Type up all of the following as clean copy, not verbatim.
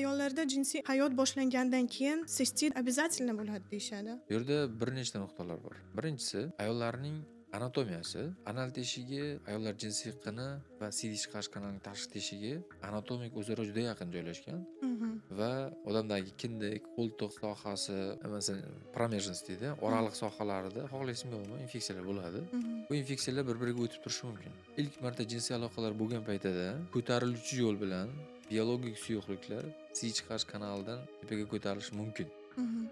ayollarda jinsiy hayot boshlangandan keyin sistit обязательно bo'ladi deyishadi. Bu yerda bir nechta nuqtalar bor. Birinchisi, ayollarning anatomiyasi, anal teshigi, ayollar jinsiy qini va CD chiqarish kanalining tashqi teshigi anatomik o'zaro juda yaqin joylashgan Mhm. va odamdagi kindik, qo'ltiq sohasi, masalan, pромежность deydi, oraliq sohalarida xohlaysizmi yo'qmi infeksiyalar bo'ladi. Mhm. Bu infeksiyalar bir-biriga o'tib turishi mumkin. Ilk marta jinsiy aloqalar bo'lgan paytida ko'tariluvchi yo'l bilan biologik suyuqliklar CD chiqarish kanalidan tepaga ko'tarilishi mumkin. Mhm.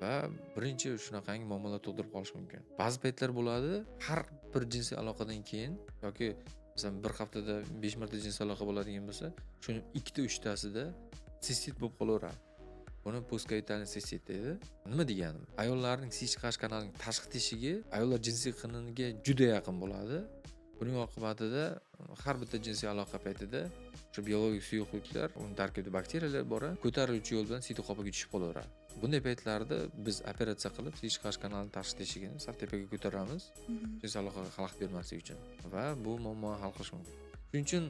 Va birinchi shunaqangi muammolar tug'dirib qolishi mumkin. Ba'zi paytlar bo'ladi, har bir jinsiy aloqadan keyin yoki masalan bir haftada 5 marta jinsiy aloqa bo'ladigan bo'lsa, shuning 2 ta 3 tasida sistit bo'lib qolaveradi. Buni postkoitalniy sistit deydi. Nima deganim? Ayollarning CD chiqarish kanalining tashqi teshigi ayollar jinsiy qiniga juda yaqin bo'ladi. Buning oqibatida har bitta jinsiy aloqa paytida shu biologik suyuqliklar, uning tarkibida bakteriyalar bor, ko'tariluvchi yo'l bilan sitoqopaga tushib qolaveradi. Bunday paytlarda biz operatsiya qilib CD chiqarish kanalining tashqi teshigini sal tepaga ko'taramiz, Mhm. jinsiy aloqaga xalaqit bermaslik uchun va bu muammoni hal qilish mumkin. Shuning uchun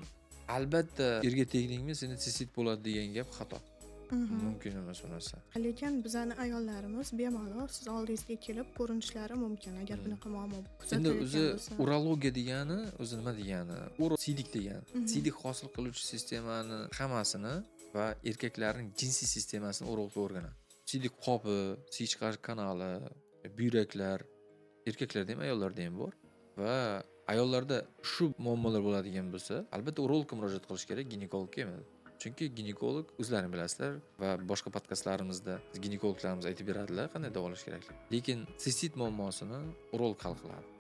albatta erga tegdingmi seni sistit bo'ladi degan gap xato. Mhm. Mumkin emas bu narsa. Lekin bizani ayollarimiz bemalol siz oldingizga kelib ko'rinishlari mumkin agar bunaqa muammo Endi kuzatilayotgan o'zi bo'lsa. urologiya degani o'zi nima degani? Sidik degani. Mhm. Sidik hosil qiluvchi sistemani hammasini va erkaklarning jinsiy sistemasini urug'li o'rganadi. Sidik qopi, sidik chiqarish kanali, buyraklar, erkaklarda ham ayollarda ham bor va ayollarda shu muammolar bo'ladigan bo'lsa, albatta urologga murojaat qilish kerak, ginekologga emas. Chunki ginekolog o'zlaring bilasizlar va boshqa podkastlarimizda ginekologlarimiz aytib beradilar qanday davolash kerakligini. Lekin sistit muammosini urolog hal qiladi.